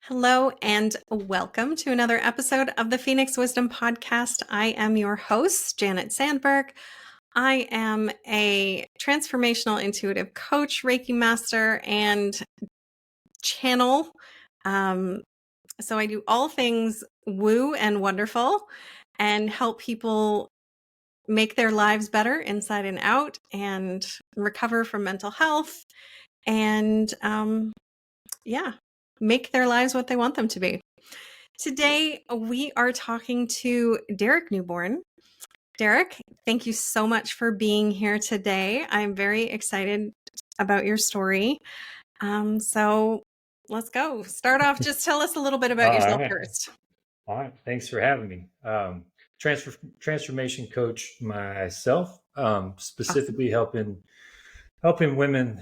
Hello and welcome to another episode of the Phoenix Wisdom Podcast. I am your host, Janet Sandberg. I am a transformational intuitive coach, Reiki master, and channel. So I do all things woo and wonderful and help people make their lives better inside and out and recover from mental health and make their lives what they want them to be. Today, we are talking to Derek Newborn. Derek, thank you so much for being here today. I'm very excited about your story. So let's go. Start off, just tell us a little bit about yourself first. All right. Thanks for having me. Transformation coach myself, specifically helping women,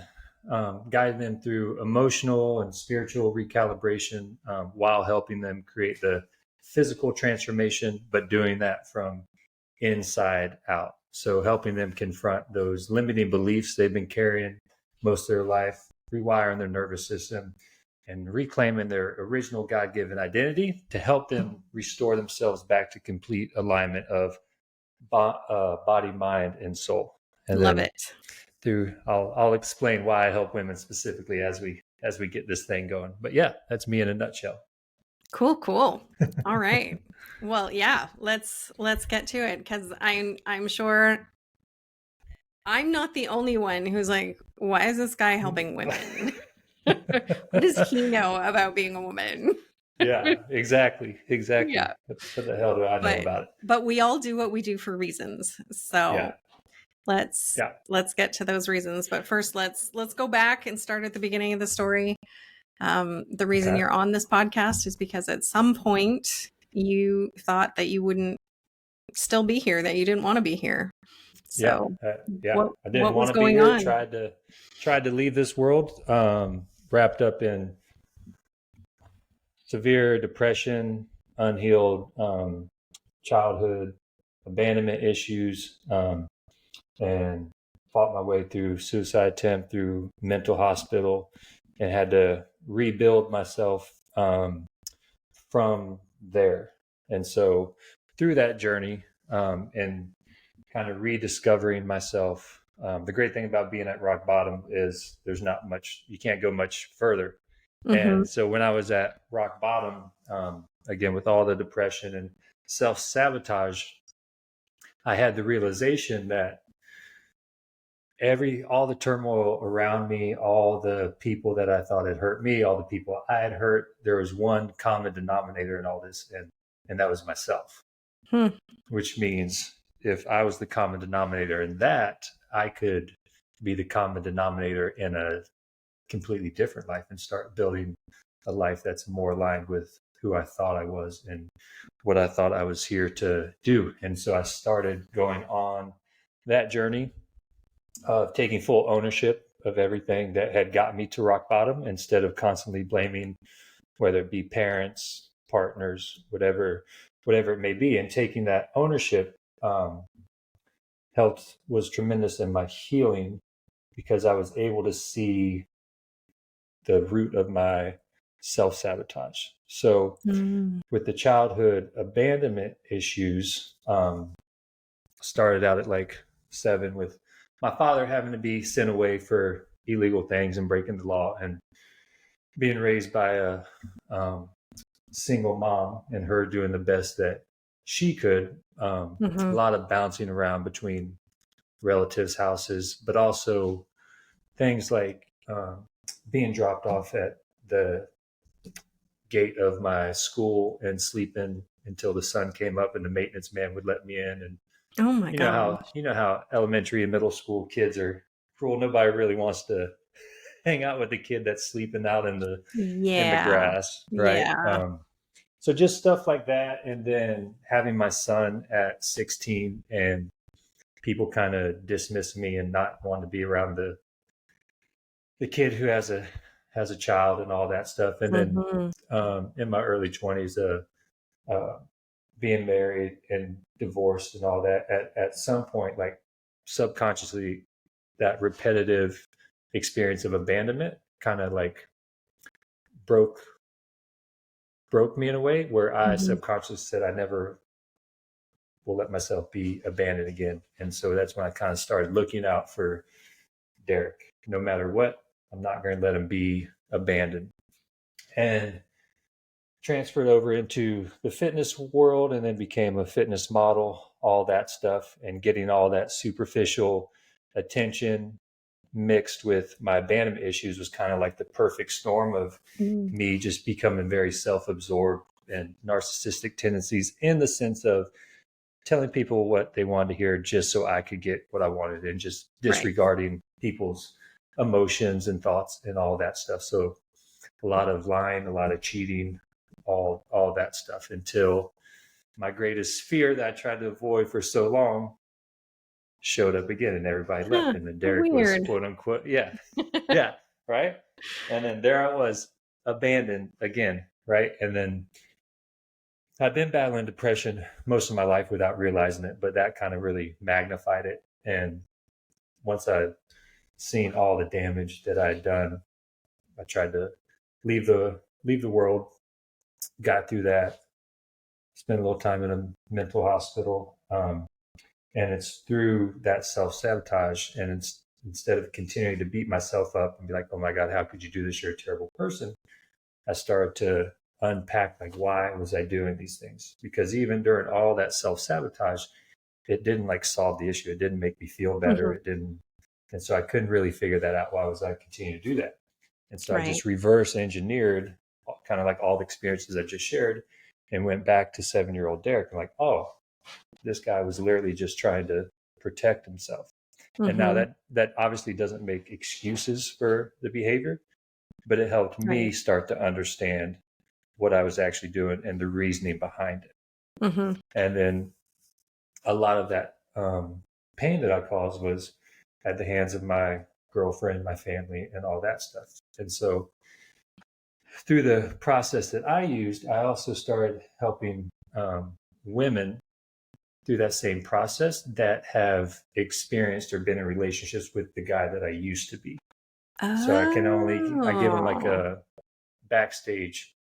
guide them through emotional and spiritual recalibration, while helping them create the physical transformation, but doing that from inside out. So helping them confront those limiting beliefs they've been carrying most of their life, rewiring their nervous system, and reclaiming their original God-given identity to help them restore themselves back to complete alignment of body, mind, and soul. And Love it. I'll explain why I help women specifically as we get this thing going. But yeah, that's me in a nutshell. Cool. All right. Well, yeah, let's get to it, because I'm sure I'm not the only one who's like, why is this guy helping women? What does he know about being a woman? Yeah, exactly. Yeah. What the hell do I know about it? But we all do what we do for reasons. So let's get to those reasons. But first, let's go back and start at the beginning of the story. The reason you're on this podcast is because at some point you thought that you wouldn't still be here, that you didn't want to be here. So I didn't want to be here. Tried to leave this world. Wrapped up in severe depression, unhealed childhood abandonment issues, and fought my way through suicide attempt, through mental hospital, and had to rebuild myself from there. And so through that journey, and kind of rediscovering myself, the great thing about being at rock bottom is there's not much, you can't go much further. And so when I was at rock bottom, again, with all the depression and self-sabotage, I had the realization that all the turmoil around me, all the people that I thought had hurt me, all the people I had hurt, there was one common denominator in all this, and that was myself. Which means if I was the common denominator in that, I could be the common denominator in a completely different life and start building a life that's more aligned with who I thought I was and what I thought I was here to do. And so I started going on that journey of taking full ownership of everything that had gotten me to rock bottom, instead of constantly blaming, whether it be parents, partners, whatever it may be. And taking that ownership was tremendous in my healing, because I was able to see the root of my self-sabotage. So with the childhood abandonment issues, started out at like 7, with my father having to be sent away for illegal things and breaking the law, and being raised by a single mom, and her doing the best that she could. A lot of bouncing around between relatives' houses, but also things like being dropped off at the gate of my school and sleeping until the sun came up and the maintenance man would let me in. And oh my God, you know how elementary and middle school kids are cruel. Nobody really wants to hang out with the kid that's sleeping out in the grass, right? So just stuff like that. And then having my son at 16, and people kind of dismiss me and not want to be around the kid who has a child and all that stuff. And then in my early 20s, being married and divorced and all that, at some point, like subconsciously, that repetitive experience of abandonment kind of like broke broke me in a way where I subconsciously said I never will let myself be abandoned again. And so that's when I kind of started looking out for Derek. No matter what, I'm not going to let him be abandoned. And transferred over into the fitness world and then became a fitness model, all that stuff, and getting all that superficial attention mixed with my abandonment issues was kind of like the perfect storm of me just becoming very self-absorbed and narcissistic tendencies, in the sense of telling people what they wanted to hear just so I could get what I wanted, and just disregarding people's emotions and thoughts and all that stuff. So a lot of lying, a lot of cheating, all that stuff, until my greatest fear that I tried to avoid for so long showed up again, and everybody left. And then Derek was, quote unquote, yeah, right. And then there I was, abandoned again, right? And then I've been battling depression most of my life without realizing it, but that kind of really magnified it. And once I've seen all the damage that I had done, I tried to leave the world, got through that, spent a little time in a mental hospital. And it's through that self-sabotage. And it's, instead of continuing to beat myself up and be like, oh my God, how could you do this? You're a terrible person. I started to unpack, like, why was I doing these things? Because even during all that self-sabotage, it didn't like solve the issue. It didn't make me feel better. It didn't. And so I couldn't really figure that out. Why was I continuing to do that? And so I just reverse engineered kind of like all the experiences I just shared, and went back to 7-year-old Derek. I'm like, oh, this guy was literally just trying to protect himself. And now that obviously doesn't make excuses for the behavior, but it helped me start to understand what I was actually doing and the reasoning behind it. And then a lot of that pain that I caused was at the hands of my girlfriend, my family, and all that stuff. And so through the process that I used, I also started helping women through that same process that have experienced or been in relationships with the guy that I used to be. So I give them like a backstage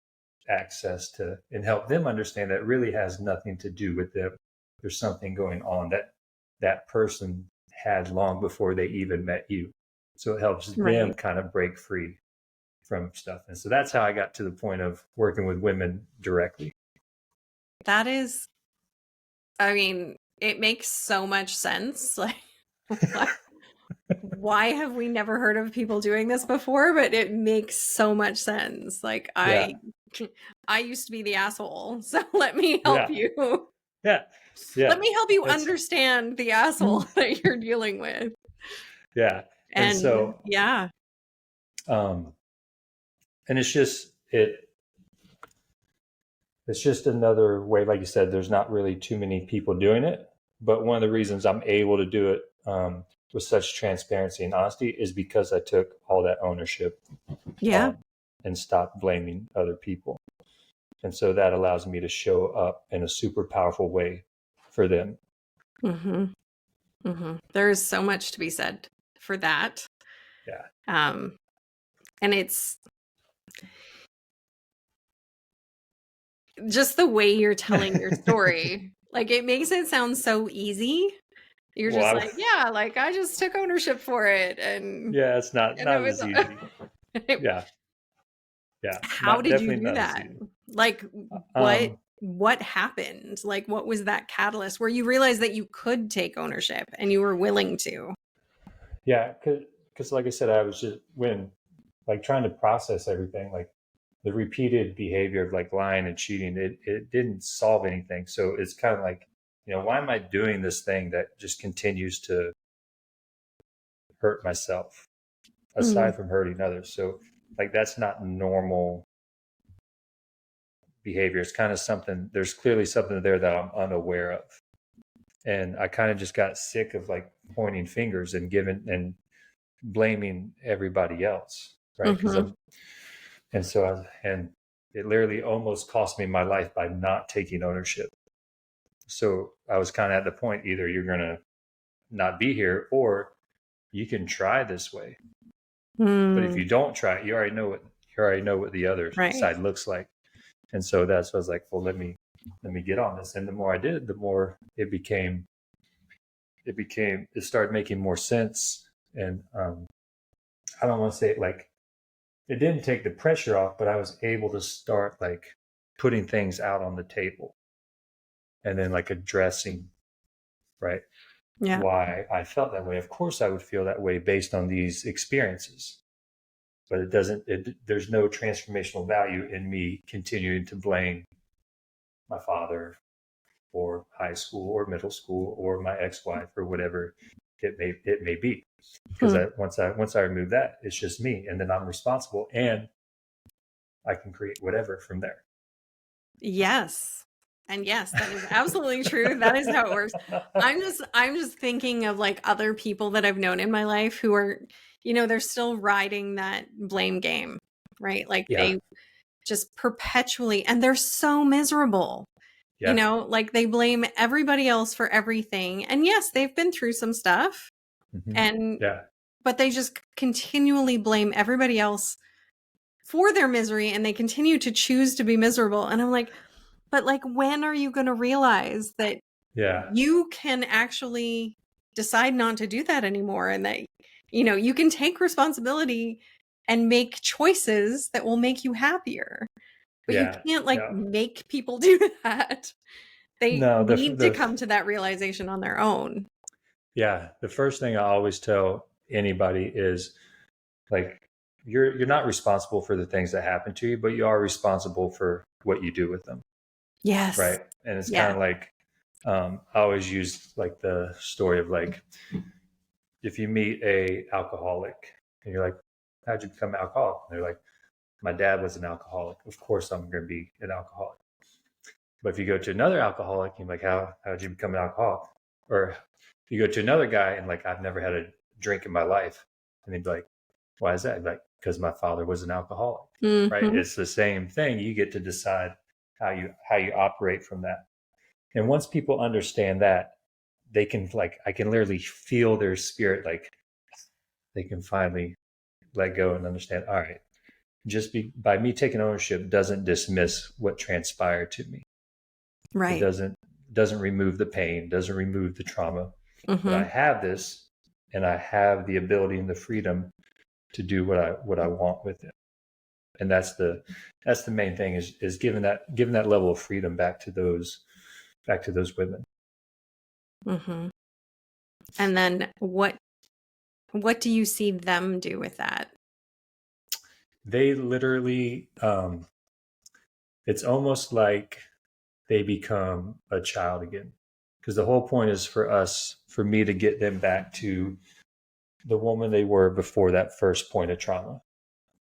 access to, and help them understand that it really has nothing to do with them. There's something going on that person had long before they even met you. So it helps them kind of break free from stuff. And so that's how I got to the point of working with women directly. That is, I mean, it makes so much sense. Like, why have we never heard of people doing this before? But it makes so much sense. Like, I used to be the asshole, so let me help you. Yeah. Let me help you understand the asshole that you're dealing with. Yeah. And so, and it's just another way, like you said, there's not really too many people doing it. But one of the reasons I'm able to do it with such transparency and honesty is because I took all that ownership and stopped blaming other people. And so that allows me to show up in a super powerful way for them. There is so much to be said for that. And it's just the way you're telling your story. Like, it makes it sound so easy. You're just like, like, I just took ownership for it. And it's not as easy. How did you do that? Like, what happened? Like, what was that catalyst where you realized that you could take ownership and you were willing to? Yeah, because like I said, I was just trying to process everything, like the repeated behavior of like lying and cheating, it didn't solve anything. So it's kind of like, why am I doing this thing that just continues to hurt myself aside from hurting others? So like, that's not normal behavior. It's kind of something, there's clearly something there that I'm unaware of. And I kind of just got sick of like pointing fingers and blaming everybody else. Right. And it literally almost cost me my life by not taking ownership. So I was kind of at the point, either you're going to not be here or you can try this way. But if you don't try it, you already know what the other side looks like. And so that's what I was like, well, let me get on this. And the more I did, the more it started making more sense. And I don't want to say it like, it didn't take the pressure off, but I was able to start like putting things out on the table and then like addressing, right? Yeah. Why I felt that way. Of course I would feel that way based on these experiences, but there's no transformational value in me continuing to blame my father or high school or middle school or my ex-wife or whatever it may be. Because once I remove that, it's just me, and then I'm responsible, and I can create whatever from there. Yes. And yes, that is absolutely true. That is how it works. I'm just thinking of like other people that I've known in my life who are, they're still riding that blame game, right? Like they just perpetually, and they're so miserable. Like they blame everybody else for everything. And yes, they've been through some stuff. But they just continually blame everybody else for their misery, and they continue to choose to be miserable. And I'm like, but like, when are you going to realize that you can actually decide not to do that anymore, and that, you can take responsibility and make choices that will make you happier? But you can't make people do that. They need to come to that realization on their own. Yeah. The first thing I always tell anybody is like, you're not responsible for the things that happen to you, but you are responsible for what you do with them. Yes. Right. And it's kind of like, I always use like the story of like, if you meet a alcoholic and you're like, how'd you become an alcoholic? And they're like, my dad was an alcoholic. Of course I'm going to be an alcoholic. But if you go to another alcoholic, you're like, how'd you become an alcoholic? Or if you go to another guy and like, I've never had a drink in my life. And they'd be like, why is that? Like, because my father was an alcoholic, right? It's the same thing. You get to decide how you operate from that. And once people understand that, they can I can literally feel their spirit, like they can finally let go and understand, all right, by me taking ownership doesn't dismiss what transpired to me. Right. It doesn't remove the pain, doesn't remove the trauma. But I have this, and I have the ability and the freedom to do what I want with it. And that's the main thing, is giving that level of freedom back to those women. And then what do you see them do with that? They literally, it's almost like they become a child again, because the whole point is for me to get them back to the woman they were before that first point of trauma.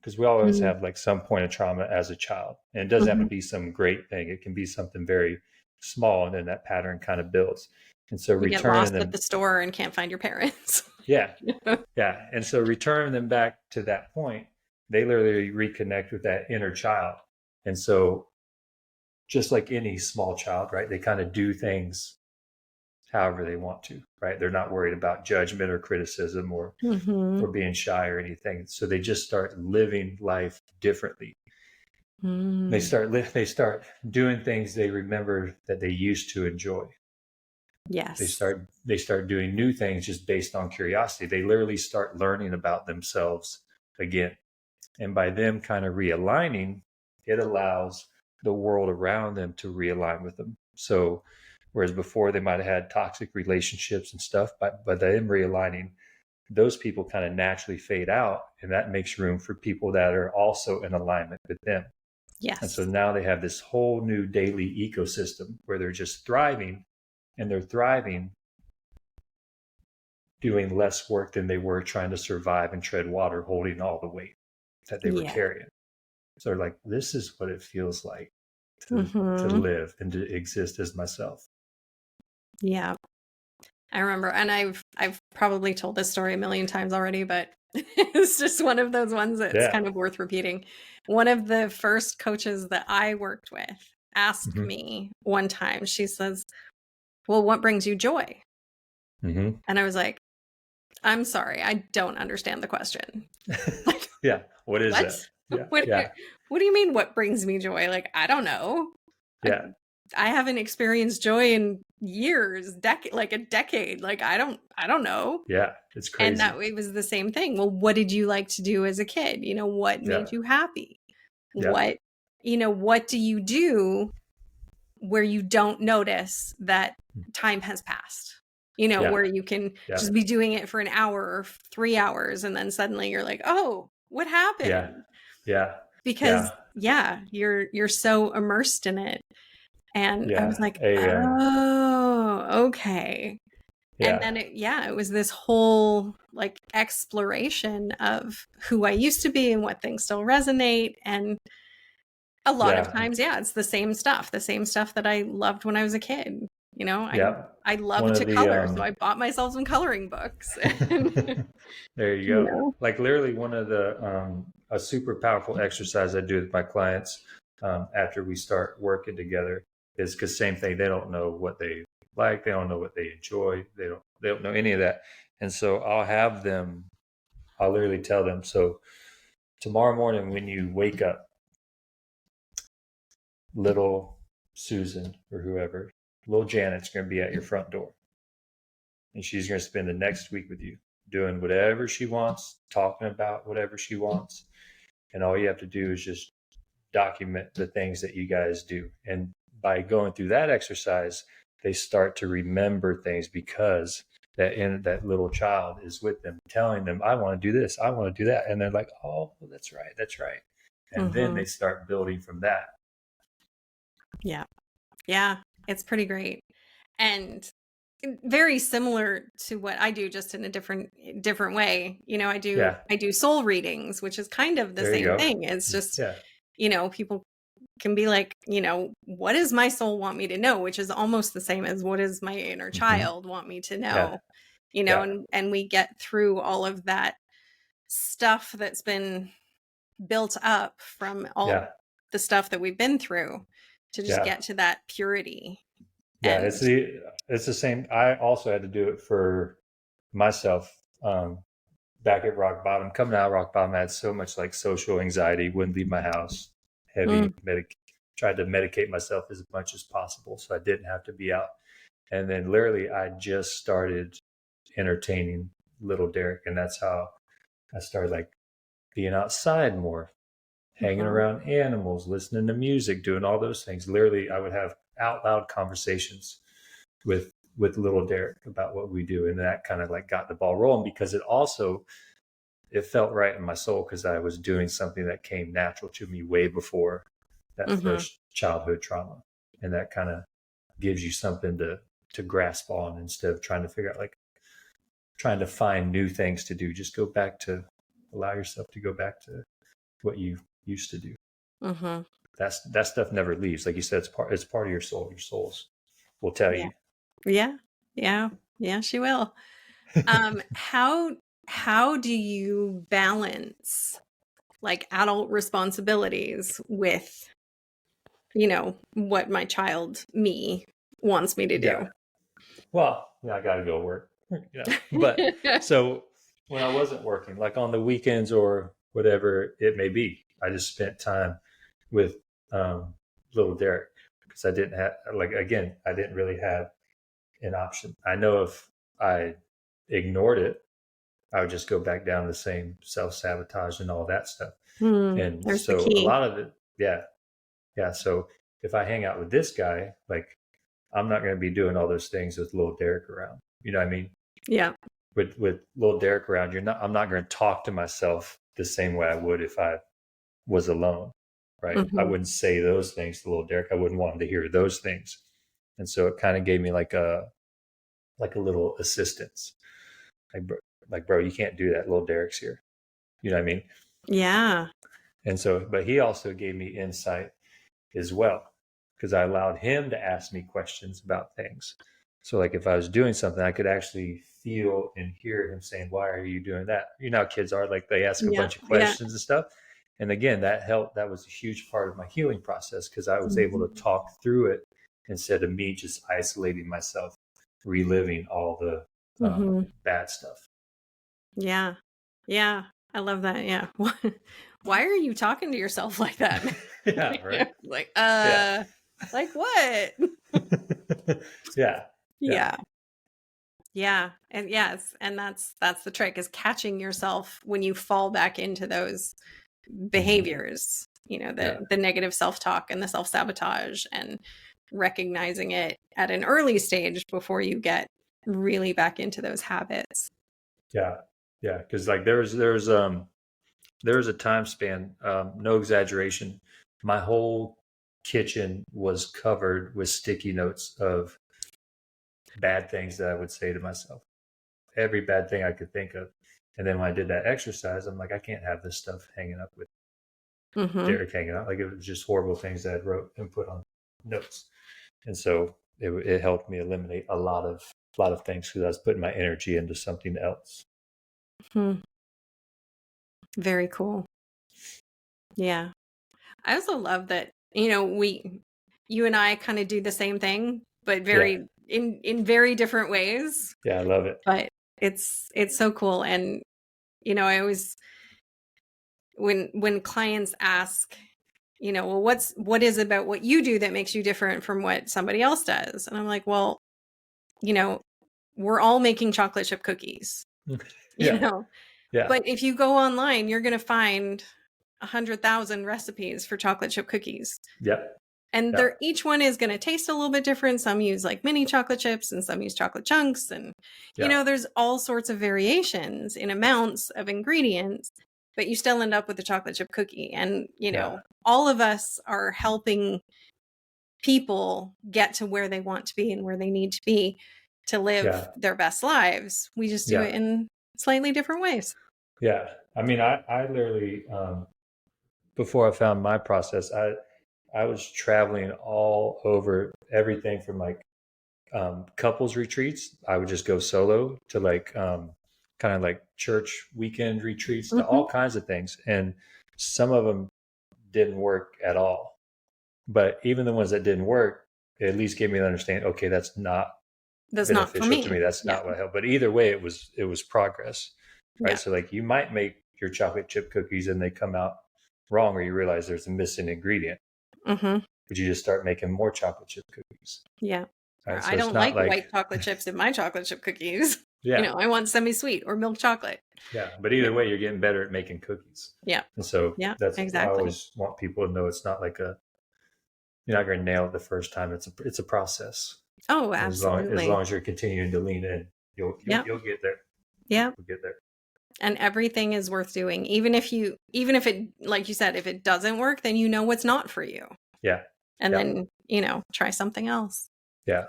Because we always have like some point of trauma as a child, and it doesn't have to be some great thing. It can be something very small, and then that pattern kind of builds. And so you get lost at the store and can't find your parents. Yeah. And so returning them back to that point, they literally reconnect with that inner child. And so just like any small child, right, they kind of do things however they want to, right? They're not worried about judgment or criticism or being shy or anything. So they just start living life differently. They start doing things they remember that they used to enjoy. Yes. They start doing new things just based on curiosity. They literally start learning about themselves again. And by them kind of realigning, it allows the world around them to realign with them. So whereas before they might have had toxic relationships and stuff, but by them realigning, those people kind of naturally fade out, and that makes room for people that are also in alignment with them. Yes. And so now they have this whole new daily ecosystem where they're just thriving, and they're thriving doing less work than they were trying to survive and tread water, holding all the weight that they were carrying. So they're like, this is what it feels like to live and to exist as myself. Yeah. I remember, and I've probably told this story a million times already, but it's just one of those ones that's kind of worth repeating. One of the first coaches that I worked with asked me one time, she says, well, what brings you joy? And I was like, I'm sorry, I don't understand the question. What is that? What what do you mean what brings me joy? Like, I don't know. Yeah. I haven't experienced joy in years, like a decade. Like, I don't know. Yeah. It's And crazy. that it was the same thing. Well, what did you like to do as a kid? You know, what Yeah. made you happy? Yeah. What do you do where you don't notice that time has passed? Yeah. Where you can Yeah. just be doing it for an hour or 3 hours, and then suddenly you're like, oh, what happened? Yeah. Yeah. Because you're so immersed in it. And I was like, oh, okay. And then it was this whole like exploration of who I used to be and what things still resonate. And a lot of times, it's the same stuff that I loved when I was a kid. I love to color, so I bought myself some coloring books. There you go. Like literally one of the a super powerful exercise I do with my clients after we start working together is because same thing, they don't know what they like, they don't know what they enjoy, they don't know any of that. And so I'll literally tell them, so tomorrow morning when you wake up, little Susan or whoever, little Janet's going to be at your front door. And she's going to spend the next week with you doing whatever she wants, talking about whatever she wants. And all you have to do is just document the things that you guys do. And by going through that exercise, they start to remember things because that little child is with them, telling them, I want to do this, I want to do that. And they're like, oh, that's right. And then they start building from that. Yeah. Yeah. It's pretty great. And very similar to what I do, just in a different way. I do soul readings, which is kind of the same thing. It's just, people can be like, what does my soul want me to know? Which is almost the same as what does my inner child want me to know? And we get through all of that stuff that's been built up from all the stuff that we've been through to just get to that purity. Yeah, it's the same. I also had to do it for myself. Back at rock bottom, coming out of rock bottom, I had so much like social anxiety, wouldn't leave my house, heavy tried to medicate myself as much as possible so I didn't have to be out. And then literally I just started entertaining little Derek, and that's how I started like being outside more, hanging around animals, listening to music, doing all those things. Literally I would have out loud conversations with little Derek about what we do, and that kind of like got the ball rolling because it felt right in my soul because I was doing something that came natural to me way before that first childhood trauma, and that kind of gives you something to grasp on instead of trying to figure out, like trying to find new things to do. Just allow yourself to go back to what you used to do. That stuff never leaves. Like you said, it's part of your soul. Your souls will tell you. Yeah, she will. How do you balance like adult responsibilities with what my child me wants me to do? Well, I gotta go work. But so when I wasn't working, like on the weekends or whatever it may be, I just spent time with little Derek because I didn't have, like, again, I didn't really have an option. I know if I ignored it, I would just go back down the same self-sabotage and all that stuff. And so a lot of it, yeah. So if I hang out with this guy, like I'm not going to be doing all those things with little Derek around. You know what I mean? Yeah. With little Derek around, I'm not going to talk to myself the same way I would if I was alone, right? I wouldn't say those things to little Derek. I wouldn't want him to hear those things. And so it kind of gave me like a little assistance. Like, bro, you can't do that. Little Derek's here. You know what I mean? Yeah. And so, but he also gave me insight as well, because I allowed him to ask me questions about things. So like if I was doing something, I could actually feel and hear him saying, why are you doing that? You know how kids are, like they ask a bunch of questions and stuff. And again, that helped. That was a huge part of my healing process because I was able to talk through it instead of me just isolating myself, reliving all the bad stuff. Yeah. I love that. Yeah. Why are you talking to yourself like that? Yeah, right. Like, Yeah. like what? Yeah. Yeah. Yeah. Yeah. And yes, and that's the trick, is catching yourself when you fall back into those behaviors, Yeah. the negative self-talk and the self-sabotage, and recognizing it at an early stage before you get really back into those habits. Yeah. Yeah. Because like there was a time span, no exaggeration. My whole kitchen was covered with sticky notes of bad things that I would say to myself. Every bad thing I could think of. And then when I did that exercise, I'm like, I can't have this stuff hanging up with Mm-hmm. Derek hanging out. Like it was just horrible things that I wrote and put on notes. And so it helped me eliminate a lot of things because I was putting my energy into something else. Hmm. Very cool. Yeah. I also love that, you and I kind of do the same thing, but Yeah. in very different ways. Yeah. I love it. But it's so cool. And, I always, when clients ask, well, what is about what you do that makes you different from what somebody else does? And I'm like, well, you know, we're all making chocolate chip cookies, Yeah. Yeah. but if you go online, you're going to find 100,000 recipes for chocolate chip cookies. Yep. And Yeah. each one is going to taste a little bit different. Some use like mini chocolate chips and some use chocolate chunks. And, Yeah. there's all sorts of variations in amounts of ingredients, but you still end up with a chocolate chip cookie. And, Yeah. all of us are helping people get to where they want to be and where they need to be to live Yeah. their best lives. We just do Yeah. it in slightly different ways. Yeah. I mean, I literally, before I found my process, I was traveling all over, everything from like couples retreats. I would just go solo to like kind of like church weekend retreats to Mm-hmm. all kinds of things. And some of them didn't work at all. But even the ones that didn't work, it at least gave me to understand, okay, that's not That's not for beneficial to me. me. That's Yeah. not what helped. But either way, it was progress. Right. Yeah. So like you might make your chocolate chip cookies and they come out wrong, or you realize there's a missing ingredient, Mm-hmm. but you just start making more chocolate chip cookies. Yeah. All Or right. So I it's don't not like like, white chocolate chips in my chocolate chip cookies. yeah, I want semi-sweet or milk chocolate. yeah. But either way, you're getting better at making cookies. Yeah. And so Yeah, that's, I exactly. always want people to know it's not like you're not going to nail it the first time. It's a process. Oh, And as absolutely. long as you're continuing to lean in, Yeah. you'll get there. Yeah. You'll get there. And everything is worth doing. Even if it, like you said, if it doesn't work, then you know what's not for you. Yeah. And Yeah. then, try something else. Yeah.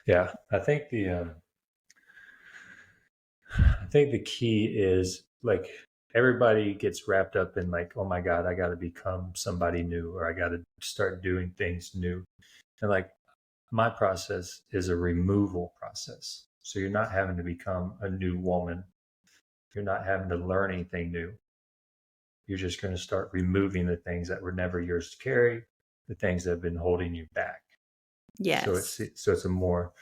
Yeah. I think the key is like everybody gets wrapped up in like, oh my God, I got to become somebody new, or I got to start doing things new. And like my process is a removal process. So you're not having to become a new woman. You're not having to learn anything new. You're just going to start removing the things that were never yours to carry, the things that have been holding you back. Yes. It's a more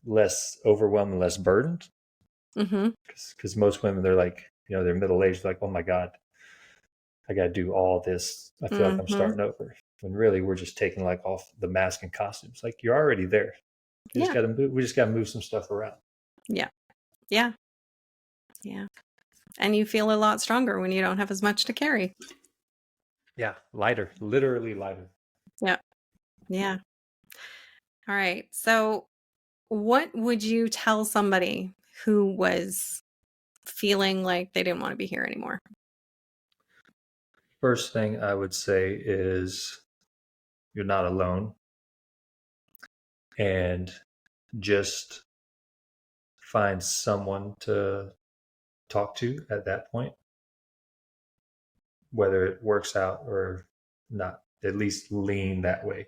less overwhelmed and less burdened. Mm-hmm. Because most women, they're like, they're middle aged, like, oh my God, I got to do all this. I feel like I'm Mm-hmm. starting over. When really we're just taking like off the mask and costumes. Like you're already there. You just Yeah. got to move. We just got to move some stuff around. Yeah. Yeah. Yeah. And you feel a lot stronger when you don't have as much to carry. Yeah, lighter, literally lighter. Yeah. Yeah. All right. So, what would you tell somebody who was feeling like they didn't want to be here anymore? First thing I would say is you're not alone, and just find someone to talk to at that point, whether it works out or not. At least lean that way,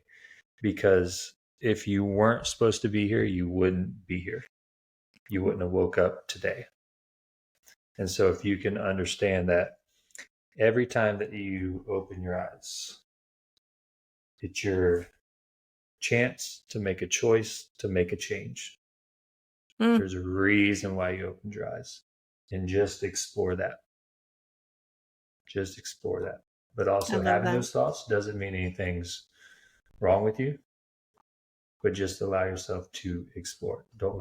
because if you weren't supposed to be here, you wouldn't be here. You wouldn't have woke up today. And so if you can understand that every time that you open your eyes, it's your chance to make a choice, to make a change. Mm. There's a reason why you opened your eyes. and just explore that. Just explore that. But also having that. those thoughts doesn't mean anything's wrong with you, but just allow yourself to explore it. Don't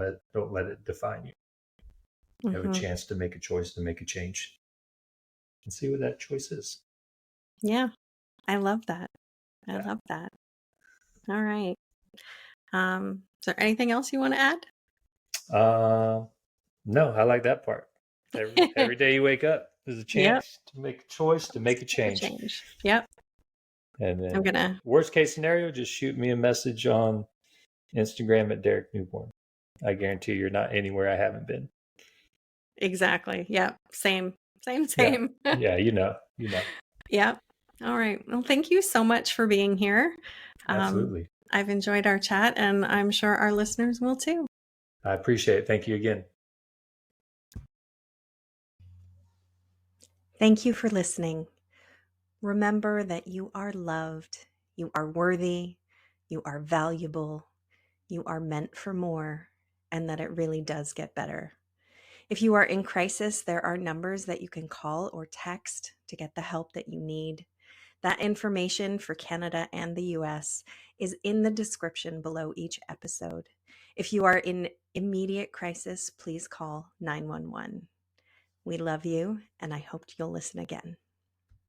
let it define you. You have a chance to make a choice, to make a change, and see what that choice is. Yeah, I love that. I love that. All right. Is there anything else you want to add? No, I like that part. Every day you wake up, there's a chance to make a choice, to make a change. Yep. And then I'm gonna. Worst case scenario, just shoot me a message on Instagram at Derek Newborn. I guarantee you're not anywhere I haven't been. Exactly. Yep. Same. Yeah, you know. Yep. All right. Well, thank you so much for being here. Absolutely. I've enjoyed our chat, and I'm sure our listeners will too. I appreciate it. Thank you again. Thank you for listening. Remember that you are loved, you are worthy, you are valuable, you are meant for more, and that it really does get better. If you are in crisis, there are numbers that you can call or text to get the help that you need. That information for Canada and the US is in the description below each episode. If you are in immediate crisis, please call 911. We love you, and I hope you'll listen again.